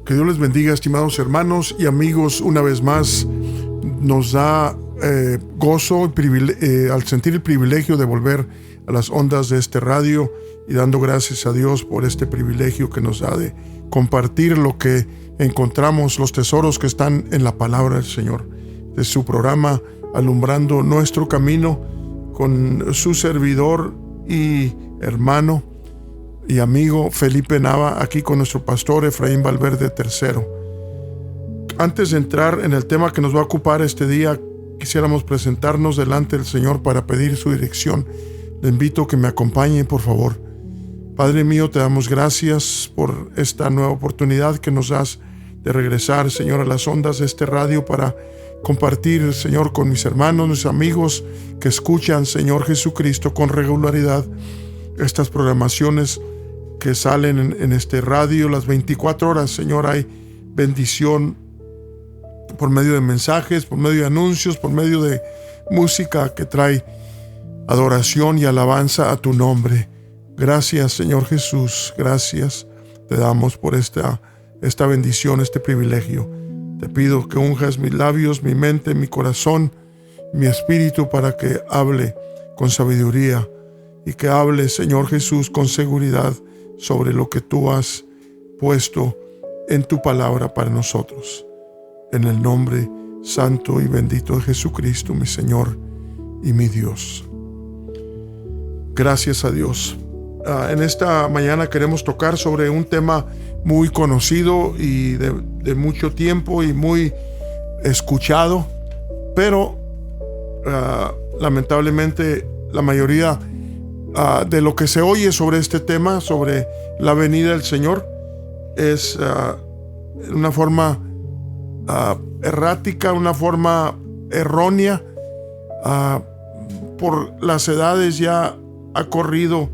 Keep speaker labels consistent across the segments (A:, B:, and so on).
A: Que Dios les bendiga, estimados hermanos y amigos. Una vez más nos da gozo al sentir el privilegio de volver a las ondas de este radio, y dando gracias a Dios por este privilegio que nos da de compartir lo que encontramos, los tesoros que están en la palabra del Señor. De su programa Alumbrando Nuestro Camino, con su servidor y hermano y amigo Felipe Nava, aquí con nuestro pastor Efraín Valverde III. Antes de entrar en el tema que nos va a ocupar este día, quisiéramos presentarnos delante del Señor para pedir su dirección. Le invito a que me acompañe, por favor. Padre mío, te damos gracias por esta nueva oportunidad que nos das de regresar, Señor, a las ondas de este radio para compartir, Señor, con mis hermanos, mis amigos que escuchan, Señor Jesucristo, con regularidad estas programaciones que salen en este radio las 24 horas. Señor, hay bendición por medio de mensajes, por medio de anuncios, por medio de música que trae adoración y alabanza a tu nombre. Gracias, Señor Jesús, gracias te damos por esta bendición, este privilegio. Te pido que unjas mis labios, mi mente, mi corazón, mi espíritu, para que hable con sabiduría y que hable, Señor Jesús, con seguridad sobre lo que tú has puesto en tu palabra para nosotros. En el nombre santo y bendito de Jesucristo, mi Señor y mi Dios. Gracias a Dios. En esta mañana queremos tocar sobre un tema muy conocido y de mucho tiempo y muy escuchado, pero lamentablemente la mayoría de lo que se oye sobre este tema, sobre la venida del Señor, es una forma errática, una forma errónea. Por las edades ya ha corrido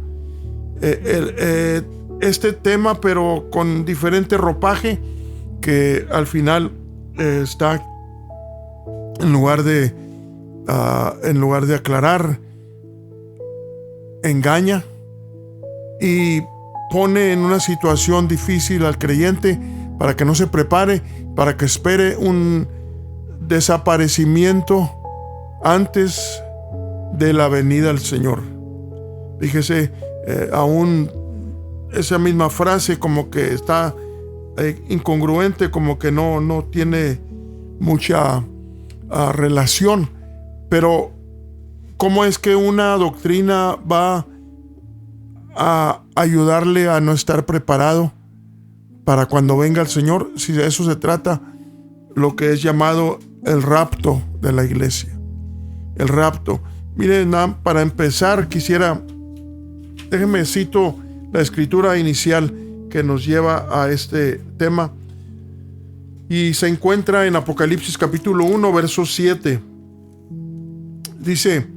A: este tema, pero con diferente ropaje, que al final está en lugar de aclarar, engaña y pone en una situación difícil al creyente para que no se prepare, para que espere un desaparecimiento antes de la venida del Señor. Fíjese, aún esa misma frase como que está incongruente, como que no tiene mucha relación. Pero ¿cómo es que una doctrina va a ayudarle a no estar preparado para cuando venga el Señor? Si de eso se trata, lo que es llamado el rapto de la iglesia. El rapto. Miren, para empezar déjenme cito la escritura inicial que nos lleva a este tema, y se encuentra en Apocalipsis capítulo 1, verso 7. Dice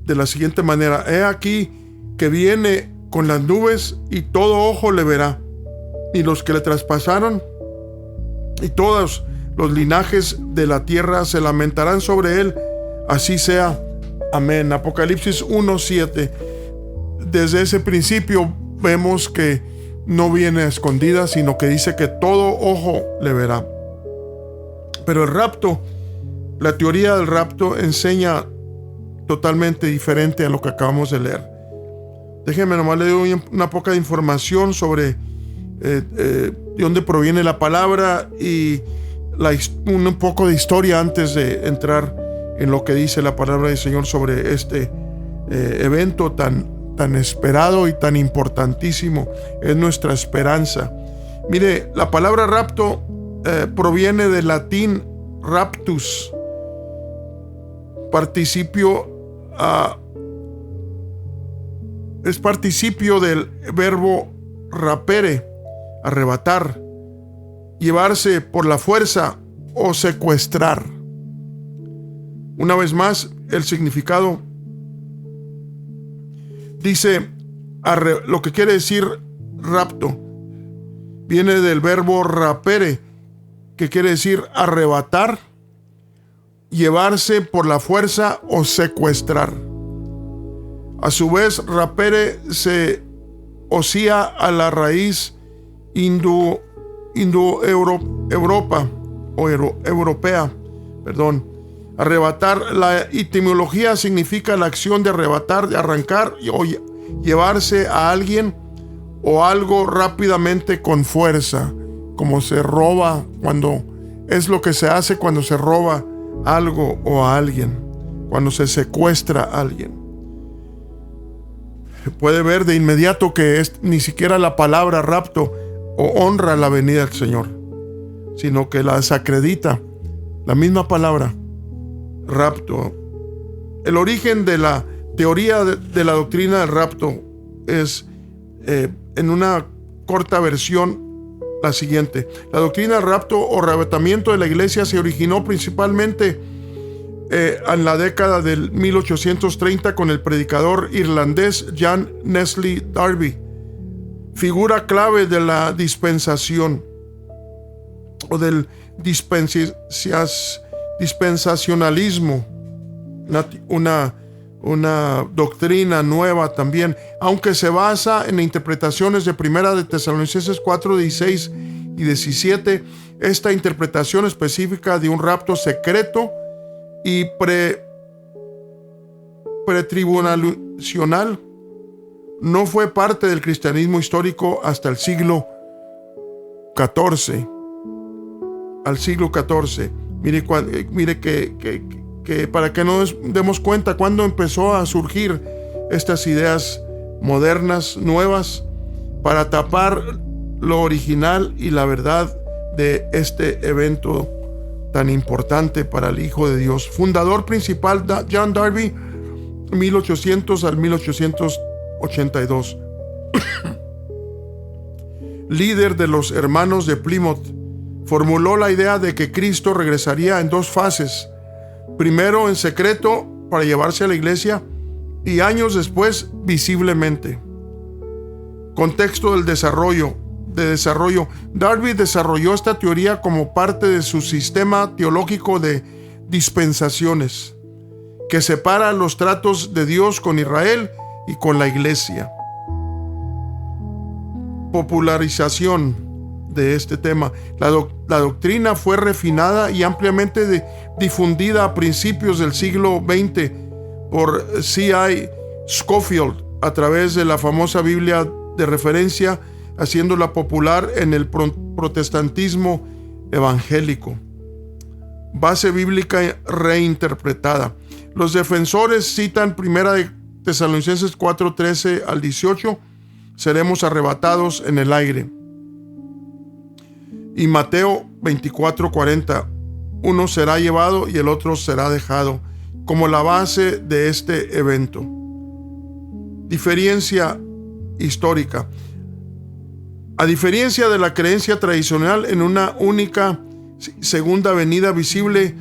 A: de la siguiente manera: he aquí que viene con las nubes, y todo ojo le verá, y los que le traspasaron, y todos los linajes de la tierra se lamentarán sobre él. Así sea. Amén. Apocalipsis 1:7. Desde ese principio vemos que no viene a escondidas, sino que dice que todo ojo le verá. Pero el rapto, la teoría del rapto enseña totalmente diferente a lo que acabamos de leer. Déjenme nomás le doy una poca de información sobre de dónde proviene la palabra y un poco de historia antes de entrar en lo que dice la palabra del Señor sobre este evento tan esperado y tan importantísimo. Es nuestra esperanza. Mire, la palabra rapto proviene del latín raptus, es participio del verbo rapere, arrebatar, llevarse por la fuerza o secuestrar. Una vez más, el significado dice, lo que quiere decir rapto, viene del verbo rapere, que quiere decir arrebatar, llevarse por la fuerza o secuestrar. A su vez, rapere se osía a la raíz indoeuropea. Arrebatar, la etimología significa la acción de arrebatar, de arrancar o llevarse a alguien o algo rápidamente con fuerza, como se roba, cuando es lo que se hace cuando se roba algo o a alguien, cuando se secuestra a alguien. Puede ver de inmediato que ni siquiera la palabra rapto o honra la venida del Señor, sino que la desacredita. La misma palabra, rapto. El origen de la teoría de la doctrina del rapto es, en una corta versión, la siguiente. La doctrina del rapto o arrebatamiento de la iglesia se originó principalmente en la década del 1830 con el predicador irlandés John Wesley Darby, figura clave de la dispensación o del dispensacionalismo, una doctrina nueva también, aunque se basa en interpretaciones de Primera de Tesalonicenses 4, 16 y 17. Esta interpretación específica de un rapto secreto y pretribulacional no fue parte del cristianismo histórico hasta el siglo XIV. Al siglo XIV. Mire que para que nos demos cuenta cuando empezó a surgir estas ideas modernas, nuevas, para tapar lo original y la verdad de este evento tan importante para el Hijo de Dios. Fundador principal, John Darby, 1800 al 1882. Líder de los hermanos de Plymouth, formuló la idea de que Cristo regresaría en dos fases. Primero en secreto para llevarse a la iglesia y años después visiblemente. Contexto del desarrollo. Darby desarrolló esta teoría como parte de su sistema teológico de dispensaciones, que separa los tratos de Dios con Israel y con la iglesia. Popularización de este tema. La doctrina fue refinada y ampliamente difundida a principios del siglo XX por C.I. Scofield a través de la famosa Biblia de referencia, haciéndola popular en el protestantismo evangélico. Base bíblica reinterpretada. Los defensores citan Primera de Tesalonicenses 4, 13 al 18, seremos arrebatados en el aire. Y Mateo 24, 40, uno será llevado y el otro será dejado, como la base de este evento. Diferencia histórica. A diferencia de la creencia tradicional en una única segunda venida visible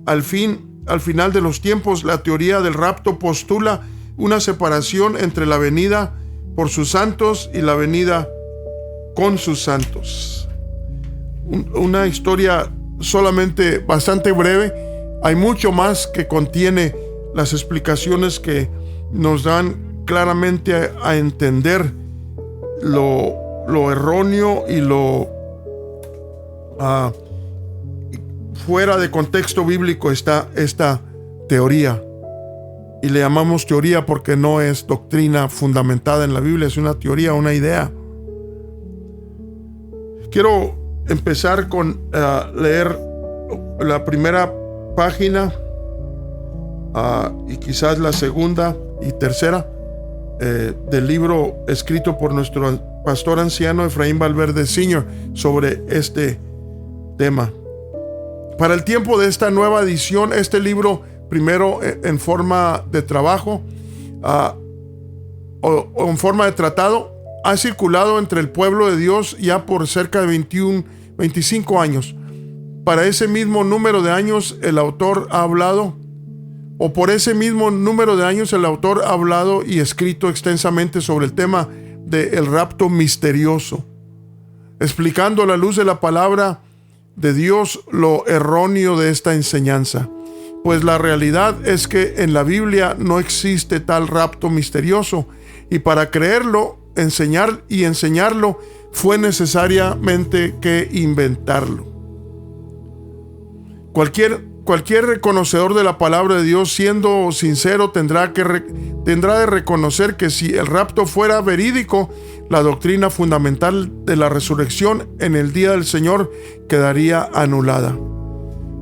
A: al final de los tiempos, la teoría del rapto postula una separación entre la venida por sus santos y la venida con sus santos. Una historia solamente bastante breve. Hay mucho más que contiene las explicaciones que nos dan claramente a entender lo erróneo y lo fuera de contexto bíblico está esta teoría. Y le llamamos teoría porque no es doctrina fundamentada en la Biblia, es una teoría, una idea. Quiero empezar con leer la primera página y quizás la segunda y tercera del libro escrito por nuestro pastor anciano Efraín Valverde Sr. sobre este tema. Para el tiempo de esta nueva edición, este libro, primero en forma de trabajo o en forma de tratado, ha circulado entre el pueblo de Dios ya por cerca de 25 años. Para ese mismo número de años el autor ha hablado, o por ese mismo número de años el autor ha hablado y escrito extensamente sobre el tema del rapto misterioso, explicando a la luz de la palabra de Dios lo erróneo de esta enseñanza. Pues la realidad es que en la Biblia no existe tal rapto misterioso, y para creerlo, enseñarlo, fue necesariamente que inventarlo. Cualquier reconocedor de la palabra de Dios, siendo sincero, tendrá de reconocer que si el rapto fuera verídico, la doctrina fundamental de la resurrección en el día del Señor quedaría anulada.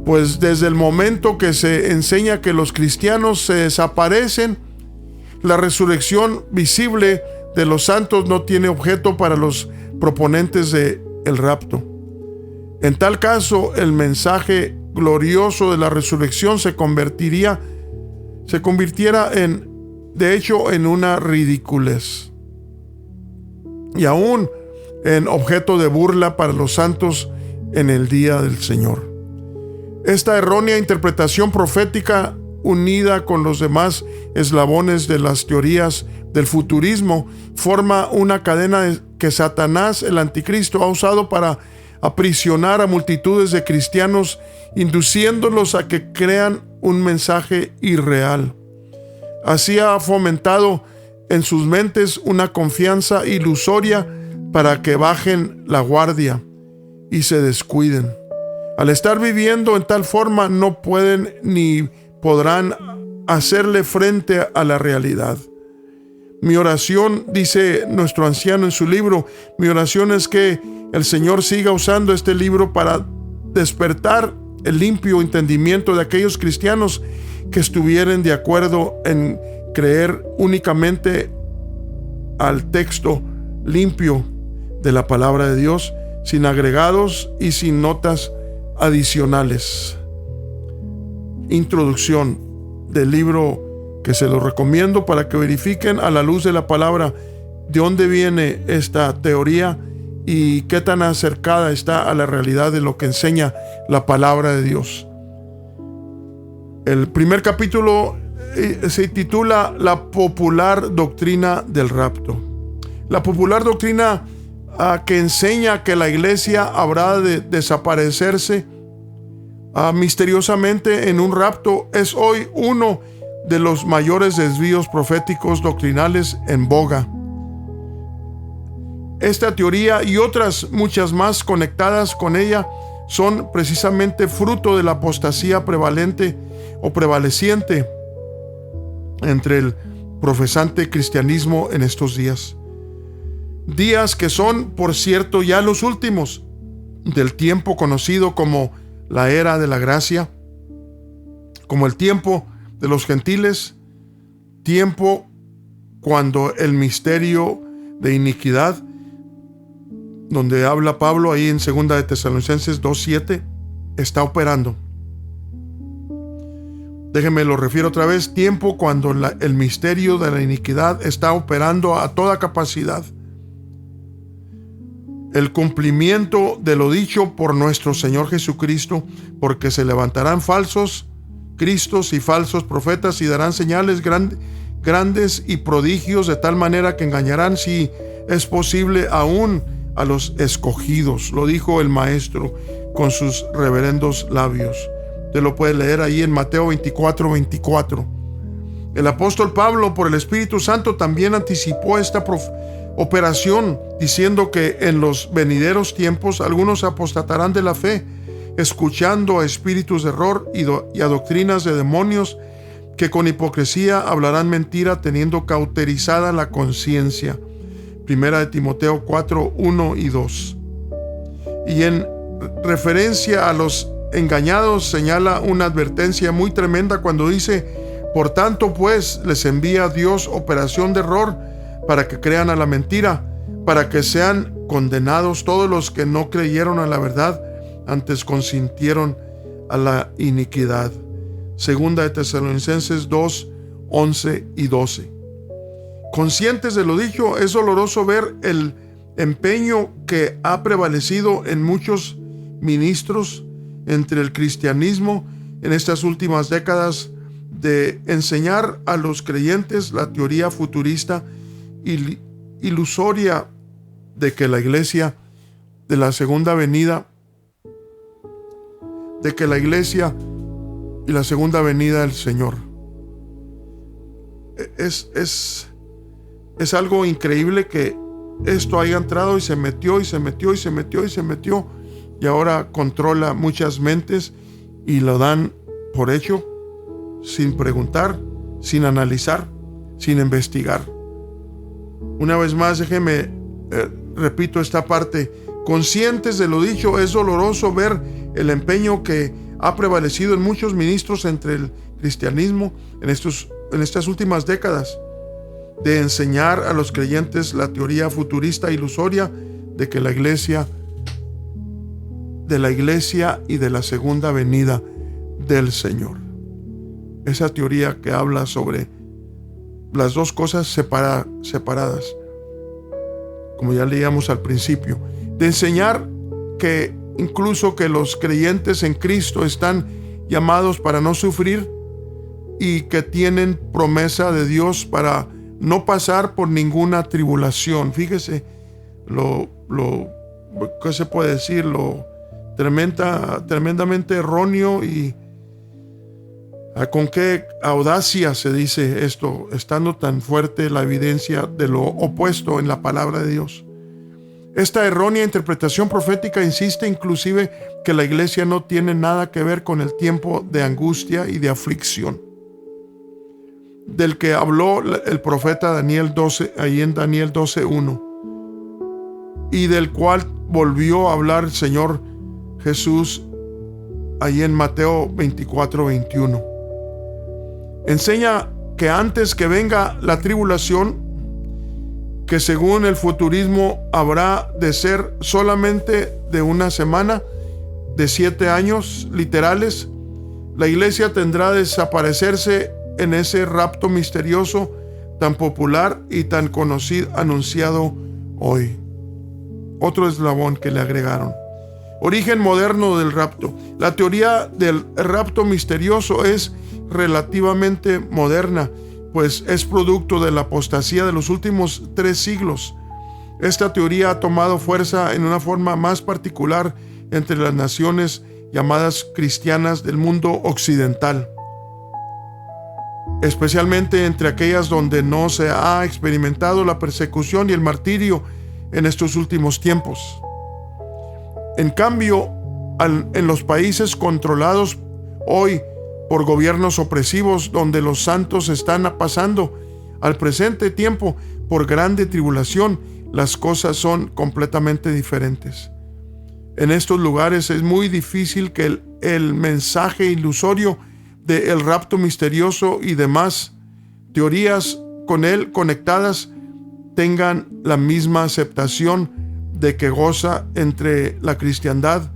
A: Pues desde el momento que se enseña que los cristianos se desaparecen, la resurrección visible de los santos no tiene objeto para los proponentes del rapto. En tal caso, el mensaje glorioso de la resurrección se convirtiera de hecho en una ridiculez y aún en objeto de burla para los santos en el día del Señor. Esta errónea interpretación profética, unida con los demás eslabones de las teorías del futurismo, forma una cadena que Satanás, el anticristo, ha usado para aprisionar a multitudes de cristianos, induciéndolos a que crean un mensaje irreal. Así ha fomentado en sus mentes una confianza ilusoria para que bajen la guardia y se descuiden. Al estar viviendo en tal forma, no pueden ni podrán hacerle frente a la realidad. Mi oración, dice nuestro anciano en su libro, mi oración es que el Señor siga usando este libro para despertar el limpio entendimiento de aquellos cristianos que estuvieran de acuerdo en creer únicamente al texto limpio de la palabra de Dios, sin agregados y sin notas adicionales. Introducción del libro que se lo recomiendo para que verifiquen a la luz de la palabra de dónde viene esta teoría y qué tan acercada está a la realidad de lo que enseña la palabra de Dios. El primer capítulo se titula La popular doctrina del rapto. La popular doctrina que enseña que la iglesia habrá de desaparecerse misteriosamente en un rapto es hoy uno de los mayores desvíos proféticos doctrinales en boga. Esta teoría y otras muchas más conectadas con ella son precisamente fruto de la apostasía prevalente o prevaleciente entre el profesante cristianismo en estos días. Días que son, por cierto, ya los últimos del tiempo conocido como la era de la gracia, como el tiempo de los gentiles, tiempo cuando el misterio de iniquidad, donde habla Pablo ahí en 2 de Tesalonicenses 2:7, está operando. Déjenme lo refiero otra vez, tiempo cuando el misterio de la iniquidad está operando a toda capacidad. El cumplimiento de lo dicho por nuestro Señor Jesucristo, porque se levantarán falsos cristos y falsos profetas y darán señales grandes y prodigios de tal manera que engañarán, si es posible, aún a los escogidos. Lo dijo el Maestro con sus reverendos labios. Te lo puedes leer ahí en Mateo 24:24. El apóstol Pablo, por el Espíritu Santo, también anticipó esta operación, diciendo que en los venideros tiempos algunos apostatarán de la fe, escuchando a espíritus de error y a doctrinas de demonios, que con hipocresía hablarán mentira, teniendo cauterizada la conciencia. 1 de Timoteo 4:1 y 2. Y en referencia a los engañados señala una advertencia muy tremenda cuando dice: por tanto, pues, les envía Dios operación de error para que crean a la mentira, para que sean condenados todos los que no creyeron a la verdad, antes consintieron a la iniquidad. 2 de Tesalonicenses 2:11 y 12. Conscientes de lo dicho, es doloroso ver el empeño que ha prevalecido en muchos ministros entre el cristianismo en estas últimas décadas de enseñar a los creyentes la teoría futurista y ilusoria de que la iglesia de la segunda venida, y la segunda venida del Señor. Es algo increíble que esto haya entrado y se metió y ahora controla muchas mentes y lo dan por hecho, sin preguntar, sin analizar, sin investigar. Una vez más, déjeme, repito esta parte. Conscientes de lo dicho, es doloroso ver el empeño que ha prevalecido en muchos ministros entre el cristianismo en estas últimas décadas, de enseñar a los creyentes la teoría futurista ilusoria de que la iglesia y de la segunda venida del Señor. Esa teoría que habla sobre las dos cosas separadas, como ya leíamos al principio, de enseñar que incluso que los creyentes en Cristo están llamados para no sufrir y que tienen promesa de Dios para no pasar por ninguna tribulación. Fíjese ¿qué se puede decir? Lo tremendamente erróneo y con qué audacia se dice esto, estando tan fuerte la evidencia de lo opuesto en la palabra de Dios. Esta errónea interpretación profética insiste inclusive que la iglesia no tiene nada que ver con el tiempo de angustia y de aflicción, del que habló el profeta Daniel 12, ahí en Daniel 12:1, y del cual volvió a hablar el Señor Jesús ahí en Mateo 24:21. Enseña que antes que venga la tribulación, que según el futurismo habrá de ser solamente de una semana, de 7 años literales, la iglesia tendrá de desaparecerse en ese rapto misterioso tan popular y tan conocido, anunciado hoy. Otro eslabón que le agregaron. Origen moderno del rapto. La teoría del rapto misterioso es relativamente moderna, pues es producto de la apostasía de los últimos 3 siglos. Esta teoría ha tomado fuerza en una forma más particular entre las naciones llamadas cristianas del mundo occidental, especialmente entre aquellas donde no se ha experimentado la persecución y el martirio en estos últimos tiempos. En cambio, en los países controlados hoy por gobiernos opresivos, donde los santos están pasando al presente tiempo por grande tribulación, las cosas son completamente diferentes. En estos lugares es muy difícil que el mensaje ilusorio del rapto misterioso y demás teorías con él conectadas tengan la misma aceptación de que goza entre la cristiandad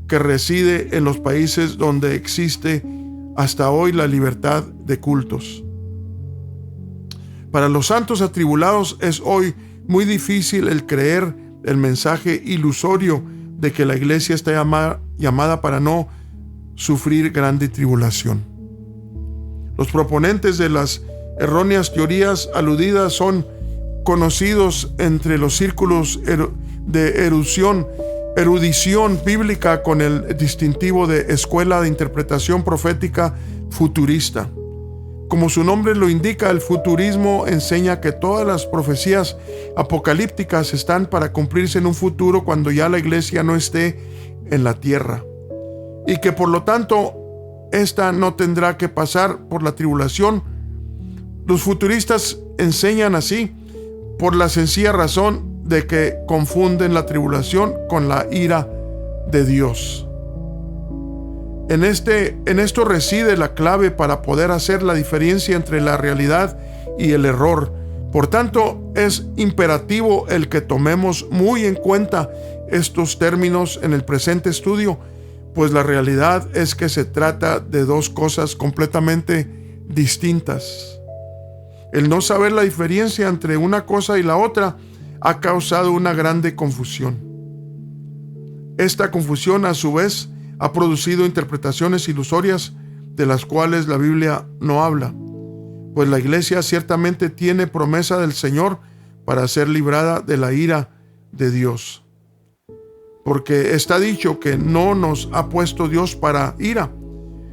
A: que reside en los países donde existe hasta hoy la libertad de cultos. Para los santos atribulados es hoy muy difícil el creer el mensaje ilusorio de que la iglesia está llamada para no sufrir grande tribulación. Los proponentes de las erróneas teorías aludidas son conocidos entre los círculos de erudición bíblica con el distintivo de Escuela de Interpretación Profética Futurista. Como su nombre lo indica, el futurismo enseña que todas las profecías apocalípticas están para cumplirse en un futuro cuando ya la iglesia no esté en la tierra, y que por lo tanto esta no tendrá que pasar por la tribulación. Los futuristas enseñan así por la sencilla razón de que confunden la tribulación con la ira de Dios. En esto reside la clave para poder hacer la diferencia entre la realidad y el error. Por tanto, es imperativo el que tomemos muy en cuenta estos términos en el presente estudio, pues la realidad es que se trata de dos cosas completamente distintas. El no saber la diferencia entre una cosa y la otra ha causado una grande confusión. Esta confusión, a su vez, ha producido interpretaciones ilusorias de las cuales la Biblia no habla, pues la iglesia ciertamente tiene promesa del Señor para ser librada de la ira de Dios, porque está dicho que no nos ha puesto Dios para ira,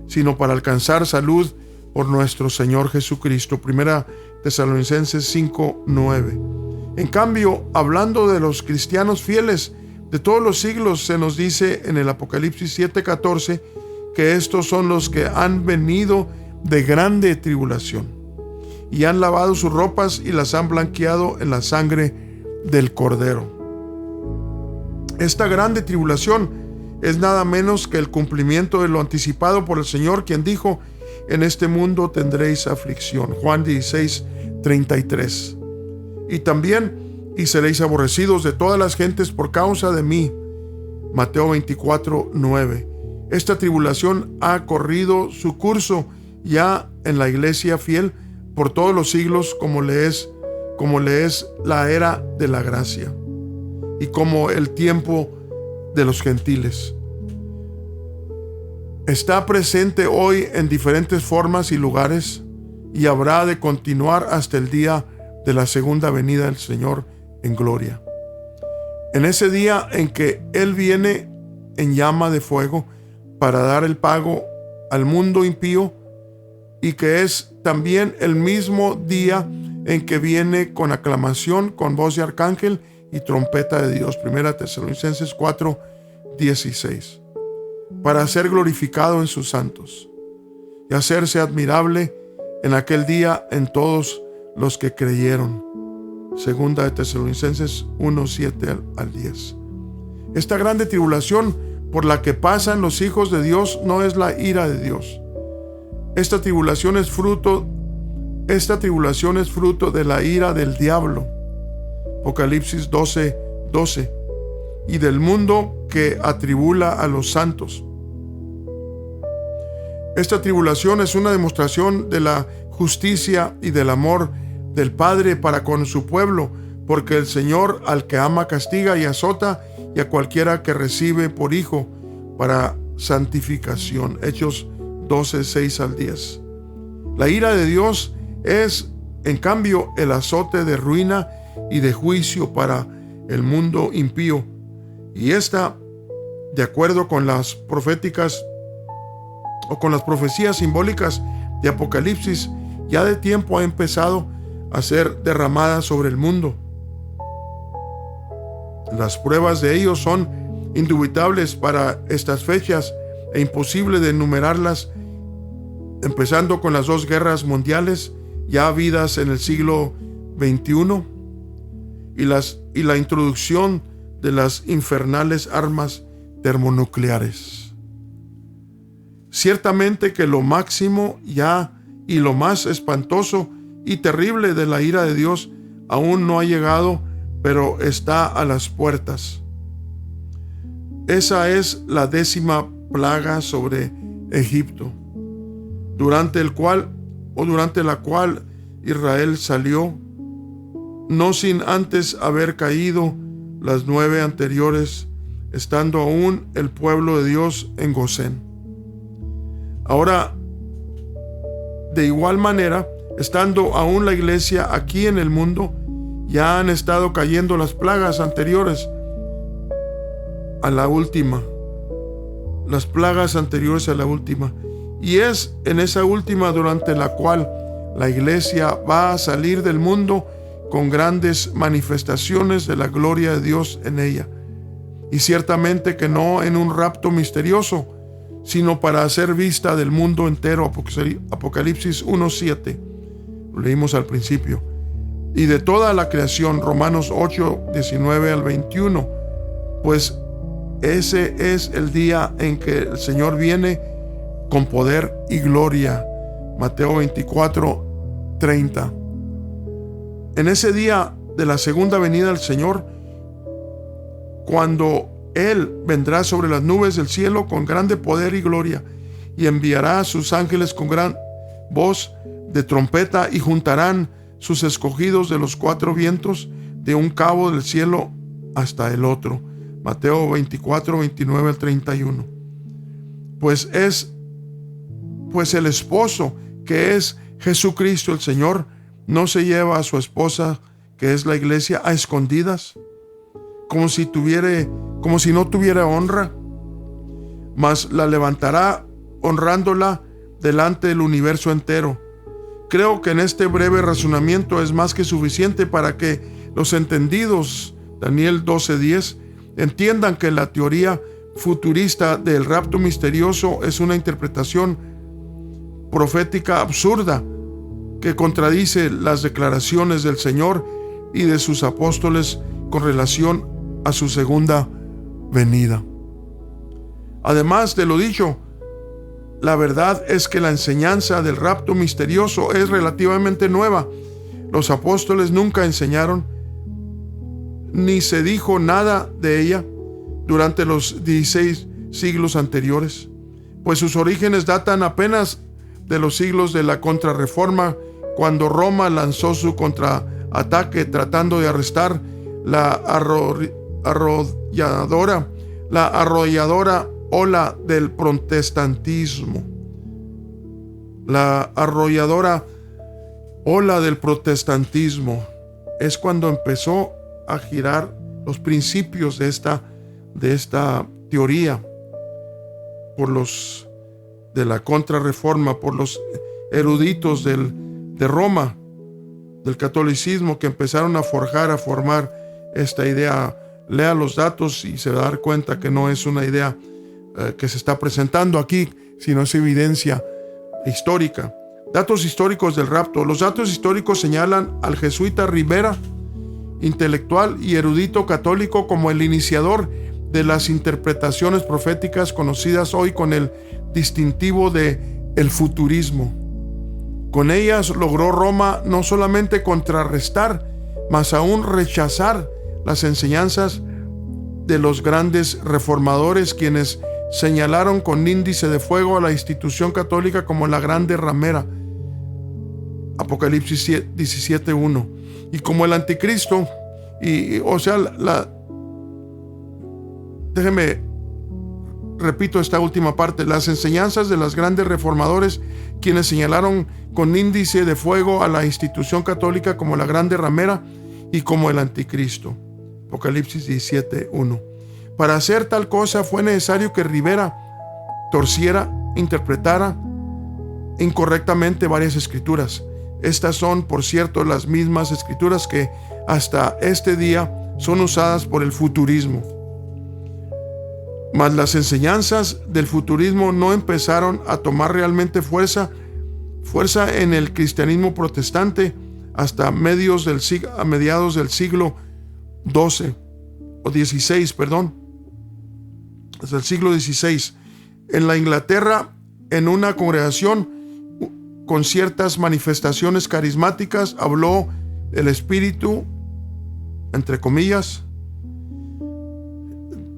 A: sino para alcanzar salud por nuestro Señor Jesucristo. 1 Tesalonicenses 5:9. En cambio, hablando de los cristianos fieles de todos los siglos, se nos dice en el Apocalipsis 7:14 que estos son los que han venido de grande tribulación y han lavado sus ropas y las han blanqueado en la sangre del Cordero. Esta grande tribulación es nada menos que el cumplimiento de lo anticipado por el Señor, quien dijo: en este mundo tendréis aflicción. Juan 16:33. Y también: y seréis aborrecidos de todas las gentes por causa de mí. Mateo 24:9. Esta tribulación ha corrido su curso ya en la iglesia fiel por todos los siglos, como le es la era de la gracia y como el tiempo de los gentiles. Está presente hoy en diferentes formas y lugares, y habrá de continuar hasta el día de la segunda venida del Señor en gloria. En ese día en que Él viene en llama de fuego para dar el pago al mundo impío, y que es también el mismo día en que viene con aclamación, con voz de arcángel y trompeta de Dios. 1 Tesalonicenses 4:16. Para ser glorificado en sus santos y hacerse admirable en aquel día en todos los que creyeron. 2 Tesalonicenses 1:7 al 10. Esta grande tribulación por la que pasan los hijos de Dios no es la ira de Dios. Esta tribulación es fruto de la ira del diablo. Apocalipsis 12:12. Y del mundo que atribula a los santos. Esta tribulación es una demostración de la justicia y del amor del Padre para con su pueblo, porque el Señor al que ama castiga y azota, y a cualquiera que recibe por hijo para santificación. Hechos 12:6 al 10. La ira de Dios es, en cambio, el azote de ruina y de juicio para el mundo impío. Y esta, de acuerdo con las proféticas o con las profecías simbólicas de Apocalipsis, ya de tiempo ha empezado a ser derramada sobre el mundo. Las pruebas de ello son indubitables para estas fechas e imposible de enumerarlas, empezando con las 2 guerras mundiales ya habidas en el siglo XXI y la introducción de las infernales armas termonucleares. Ciertamente que lo máximo ya y lo más espantoso y terrible de la ira de Dios aún no ha llegado, pero está a las puertas. Esa es la 10ª plaga sobre Egipto, durante la cual Israel salió, no sin antes haber caído las 9 anteriores, estando aún el pueblo de Dios en Gosén. Ahora, de igual manera, estando aún la iglesia aquí en el mundo, ya han estado cayendo las plagas anteriores a la última. Las plagas anteriores a la última. Y es en esa última durante la cual la iglesia va a salir del mundo con grandes manifestaciones de la gloria de Dios en ella. Y ciertamente que no en un rapto misterioso, sino para hacer vista del mundo entero. Apocalipsis 1:7. Lo leímos al principio. Y de toda la creación. Romanos 8:19 al 21. Pues ese es el día en que el Señor viene con poder y gloria. Mateo 24:30. En ese día de la segunda venida del Señor, cuando Él vendrá sobre las nubes del cielo con grande poder y gloria, y enviará a sus ángeles con gran voz de trompeta, y juntarán sus escogidos de los 4 vientos, de un cabo del cielo hasta el otro. Mateo 24:29 al 31. Pues el esposo, que es Jesucristo el Señor, no se lleva a su esposa, que es la iglesia, a escondidas, como si no tuviera honra, mas la levantará honrándola delante del universo entero, Creo que en este breve razonamiento es más que suficiente para que los entendidos, Daniel 12:10, entiendan que la teoría futurista del rapto misterioso es una interpretación profética absurda que contradice las declaraciones del Señor y de sus apóstoles con relación a su segunda venida. Además de lo dicho, la verdad es que la enseñanza del rapto misterioso es relativamente nueva. Los apóstoles nunca enseñaron ni se dijo nada de ella durante los 16 siglos anteriores, pues sus orígenes datan apenas de los siglos de la Contrarreforma, cuando Roma lanzó su contraataque tratando de arrestar la arrolladora ola del protestantismo. La arrolladora ola del protestantismo es cuando empezó a girar los principios de esta teoría por los de la Contrarreforma, por los eruditos de Roma, del catolicismo, que empezaron a formar esta idea. Lea los datos y se va a dar cuenta que no es una idea que se está presentando aquí, sino es evidencia histórica. Datos históricos del rapto. Los datos históricos señalan al jesuita Ribera, intelectual y erudito católico, como el iniciador de las interpretaciones proféticas conocidas hoy con el distintivo de el futurismo. Con ellas logró Roma no solamente contrarrestar, mas aún rechazar las enseñanzas de los grandes reformadores, quienes señalaron con índice de fuego a la institución católica como la grande ramera, Apocalipsis 17:1, y como el anticristo. Repito esta última parte: las enseñanzas de los grandes reformadores, quienes señalaron con índice de fuego a la institución católica como la grande ramera y como el anticristo, Apocalipsis 17:1. Para hacer tal cosa fue necesario que Ribera torciera, interpretara incorrectamente varias escrituras. Estas son, por cierto, las mismas escrituras que hasta este día son usadas por el futurismo. Mas las enseñanzas del futurismo no empezaron a tomar realmente fuerza en el cristianismo protestante hasta mediados del siglo XVI, hasta el siglo XVI. En la Inglaterra, en una congregación con ciertas manifestaciones carismáticas, habló el Espíritu, entre comillas,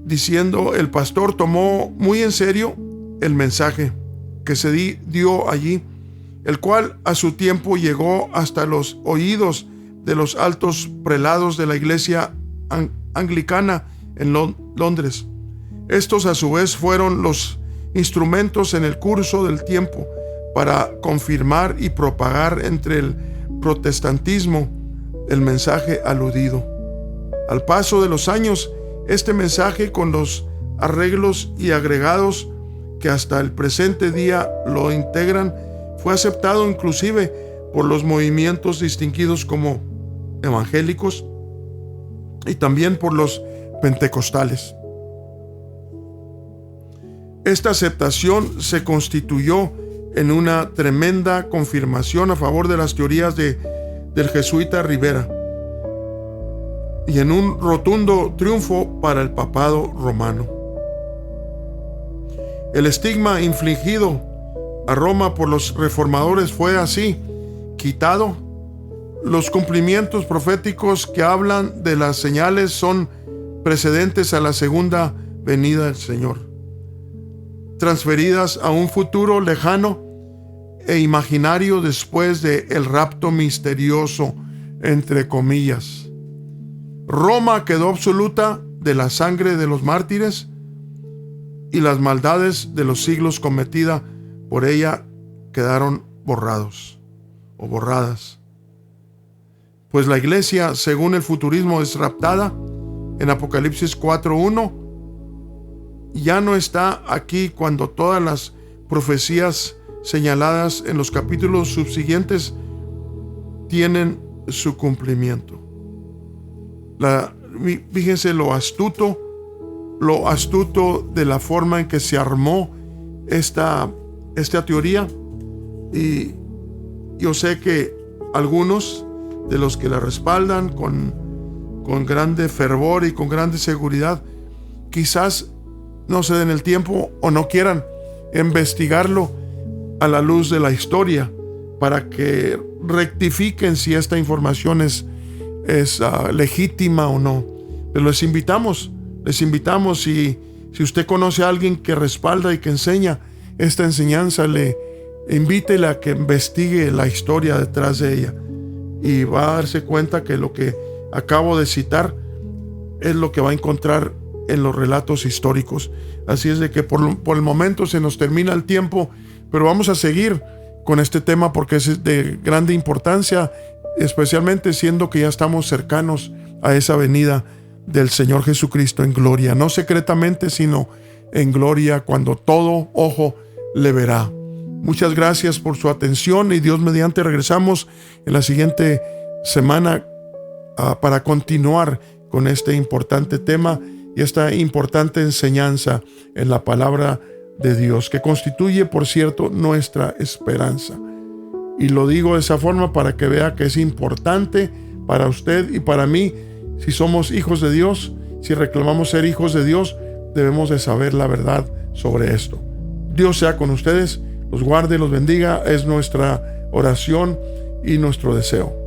A: diciendo: el pastor tomó muy en serio el mensaje que se dio allí, el cual a su tiempo llegó hasta los oídos de los altos prelados de la iglesia anglicana en Londres. Estos a su vez fueron los instrumentos en el curso del tiempo para confirmar y propagar entre el protestantismo el mensaje aludido. Al paso de los años, este mensaje, con los arreglos y agregados que hasta el presente día lo integran, fue aceptado inclusive por los movimientos distinguidos como evangélicos y también por los pentecostales. Esta aceptación se constituyó en una tremenda confirmación a favor de las teorías del jesuita Ribera y en un rotundo triunfo para el papado romano. El estigma infligido a Roma por los reformadores fue así quitado. Los cumplimientos proféticos que hablan de las señales son precedentes a la segunda venida del Señor, transferidas a un futuro lejano e imaginario después de el rapto misterioso, entre comillas. Roma quedó absoluta de la sangre de los mártires y las maldades de los siglos cometidas por ella quedaron borradas. Pues la iglesia, según el futurismo, es raptada en Apocalipsis 4:1. Ya no está aquí cuando todas las profecías señaladas en los capítulos subsiguientes tienen su cumplimiento. Fíjense lo astuto de la forma en que se armó esta teoría. Y yo sé que algunos de los que la respaldan con grande fervor y con grande seguridad, quizás no se den el tiempo o no quieran investigarlo a la luz de la historia para que rectifiquen si esta información es legítima o no. Pero les invitamos, si usted conoce a alguien que respalda y que enseña esta enseñanza, invítele a que investigue la historia detrás de ella, y va a darse cuenta que lo que acabo de citar es lo que va a encontrar en los relatos históricos. Así es de que por el momento se nos termina el tiempo, pero vamos a seguir con este tema porque es de grande importancia, especialmente siendo que ya estamos cercanos a esa venida del Señor Jesucristo en gloria, no secretamente, sino en gloria, cuando todo ojo le verá. Muchas gracias por su atención, y Dios mediante regresamos en la siguiente semana para continuar con este importante tema y esta importante enseñanza en la palabra de Dios, que constituye, por cierto, nuestra esperanza. Y lo digo de esa forma para que vea que es importante para usted y para mí. Si somos hijos de Dios, si reclamamos ser hijos de Dios, debemos de saber la verdad sobre esto. Dios sea con ustedes, los guarde y los bendiga, es nuestra oración y nuestro deseo.